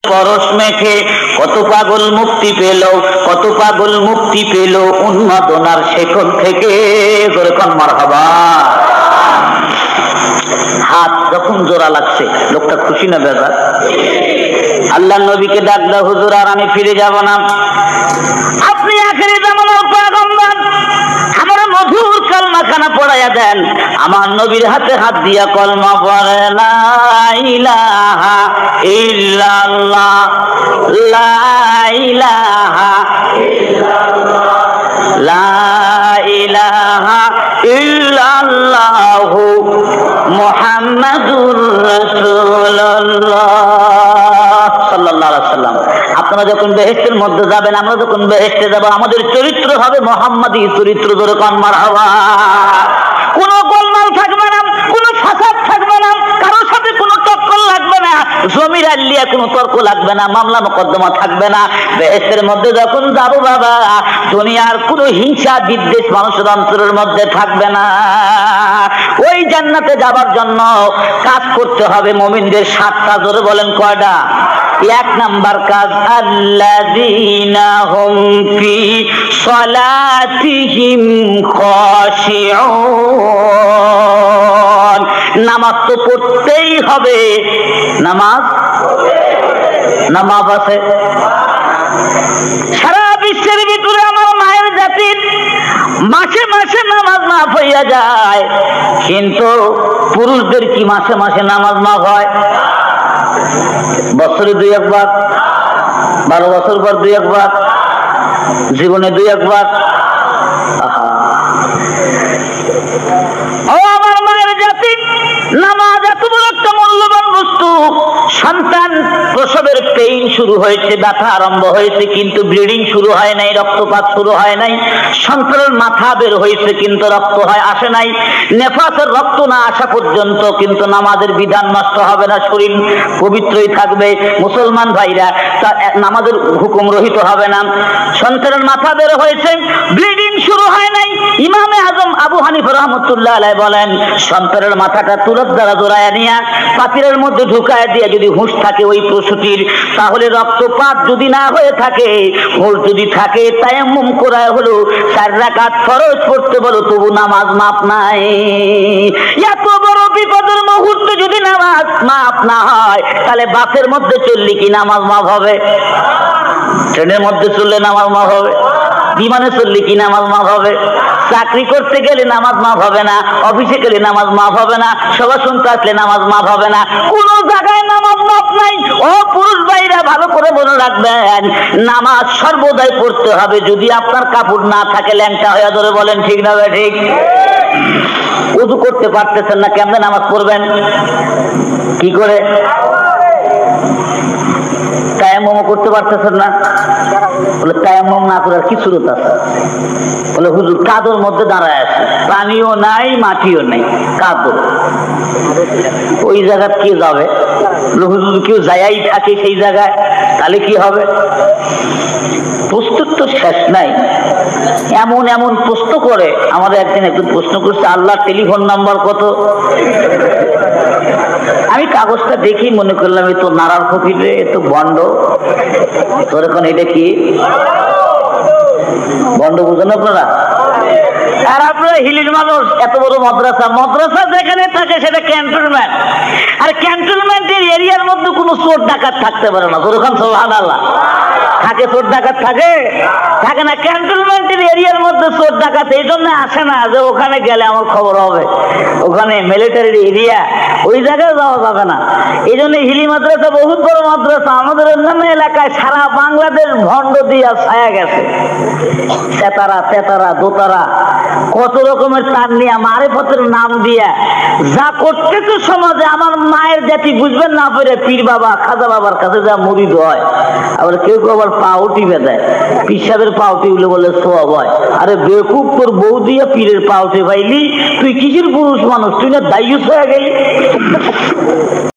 পরশ মেখে কত পাগল মুক্তি পেল, কত পাগল মুক্তি পেল উন্মাদনার শেকল থেকে। যেরকম মারহাবা। হাত যখন জোড়া লাগছে, লোকটা খুশি না বেজার? আল্লাহ নবীকে ডাক দাও, হুজুর আর আমি ফিরে যাব না, আপনি আখেরি জামানার পয়গম্বর, আমার মধুর কালমা খানা পড়াইয়া দেন। আমার নবীর হাতে হাত দিয়া কলমা পড়ে, লা ইলাহা ইল্লাল্লাহ, লা ইলাহা ইল্লাল্লাহ, লা ইলাহা ইল্লাল্লাহু মুহাম্মাদুর রাসূলুল্লাহ সাল্লাল্লাহু আলাইহি ওয়াসাল্লাম। আপনারা যখন বেহেশতের মধ্যে যাবেন, আমরা যখন বেহেশতে যাব, আমাদের চরিত্র হবে মুহাম্মাদি চরিত্র। জোরে কোন মারহাবা। কোনো গোলমাল থাকবে না, কোনো ফাসাদ থাকবে না, কারোর সাথে কোনো টক্কর লাগবে না, জমির আল্লিয়া কোনো তর্ক লাগবে না, মামলা মোকদ্দমা থাকবে না। বেহেশতের মধ্যে যখন যাব বাবা, দুনিয়ার কোনো হিংসা বিদ্বেষ মানুষের অন্তরের মধ্যে থাকবে না। ওই জান্নাতে যাবার জন্য কাজ করতে হবে মুমিনদের 7টা। জোরে বলেন কয়টা? 1 নাম্বার কাজ, আল্লাযীনা হুম ফি সালাতিহিম খাশিউন। নামাজ তো পড়তেই হবে। নামাজ আছে সারা বিশ্বের ভিতরে। আমার মায়ের জাতির মাসে মাসে নামাজ মাফ হইয়া যায়, কিন্তু পুরুষদের কি মাসে মাসে নামাজ মাফ হয়? বছরে 2-1 বার, 12 বছর পর 2-1 বার, জীবনে 2-1 বার। ও আমার মায়ের জাতি, নামাজ এত বড় একটা মূল্যবান বস্তু। সন্তান প্রসবের পেইন শুরু হয়েছে, ব্যথা আরম্ভ হয়েছে, কিন্তু ব্লিডিং শুরু হয় নাই, রক্তপাত শুরু হয় নাই। সন্তানের মাথা বের হয়েছে, কিন্তু রক্ত আসে নাই। নেফাসের রক্ত না আসা পর্যন্ত কিন্তু নামাজের বিধান নষ্ট হবে না, শরীর পবিত্রই থাকবে। মুসলমান ভাইরা, তা নামাজের হুকুম রহিত হবে না। সন্তানের মাথা বের হয়েছে, ব্লিডিং শুরু হয় নাই। ইমামে আজম আবু হানিফা রাহমাতুল্লাহ আলাইহি বলেন, সন্তানের মাথাটা তুলার দ্বারা জোড়ায় নিয়ে পাতিলের মধ্যে ঢুকায় দিয়ে যদি হুঁশ থাকে ওই প্রসূতির, তাহলে রক্তপাত যদি না হয়ে থাকে, হুঁশ যদি থাকে, তায়াম্মুম করায় হলো 4 রাকাত ফরজ পড়তে বলো, তবু নামাজ মাপ নাই। এত বড় বিপদের মুহূর্তে যদি নামাজ মাপ না হয়, তাহলে বাসের মধ্যে চললে কি নামাজ মাপ হবে? ট্রেনের মধ্যে চললে নামাজ মাপ হবে? বিমানে চললে কি নামাজ মাফ হবে? চাকরি করতে গেলে নামাজ মাফ হবে না, অফিসে গেলে নামাজ মাফ হবে না, সভা শুনতে আসলে নামাজ মাফ হবে না, কোন জায়গায় নামাজ মাফ নাই। ও পুরুষ ভাইরা, ভালো করে মনে রাখবেন, নামাজ সর্বদাই পড়তে হবে। যদি আপনার কাপড় না থাকে, ল্যাংটা হয়ে ধরে বলেন ঠিক না ঠিক? ওযু করতে পারতেছেন না, কেমনে নামাজ পড়বেন? কি করে? তায়াম্মুম করতে পারতেছেন না, বলে তায়াম্মুম না করার কি সুরত আছে? বলে হুজুর কাদর মধ্যে দাঁড়ায় আছে, পানিও নাই মাটিও নাই, কাদর, ওই জায়গা কে যাবে? হুজুর কেউ যাই থাকে সেই জায়গায়, তাহলে কি হবে? প্রস্তুত তো শেষ নাই, এমন এমন প্রশ্ন করে। আমাদের একদিন প্রশ্ন করছে, আল্লাহর টেলিফোন নাম্বার কত? আমি কাগজটা দেখি মনে করলাম এ তো নারার ফকির রে, এ তো বন্ড। তোর এখন এটা কি বন্ড? বুঝেন আপনারা? আর আপনারা হিলির মানুষ, এত বড় মাদ্রাসা, মাদ্রাসা যেখানে থাকে সেটা ক্যান্টনমেন্ট, আর ক্যান্টনমেন্টের এরিয়ার মধ্যে কোনো চোর ডাকাত থাকতে পারে না। যেরকম সুবহানাল্লাহ থাকে, চোর ডাকাত থাকে না। ক্যান্টনমেন্টের এরিয়ার মধ্যে চোর ডাকাত এই জন্য আসে না যে ওখানে গেলে আমার খবর হবে, ওখানে মিলিটারির এরিয়া, ওই জায়গায় যাওয়া যাবে না। এই জন্য হিলি মাদ্রাসা বহুত বড় মাদ্রাসা। আমাদের অন্যান্য এলাকায় সারা বাংলাদেশ ভণ্ড দিয়া ছায়া গেছে। তেতারা দোতারা কত রকমের তার নিয়ে মারেফতের নাম দিয়া যা করতেছে সমাজে। আমার মায়ের জাতি বুঝবেন না পেরে পীর বাবা খাজা বাবার কাছে যা মুরিদ হয়, আবার কেউ কেউ আবার পাও টিপে দেয়, পীর সাহেবের পাও টিপলে বলে সোয়াব হয়। আরে বেকুব, তোর বউ দিয়া পীরের পাও টিপাইলি, তুই কিসের পুরুষ মানুষ? তুই না দায়ুস হয়ে গেলি।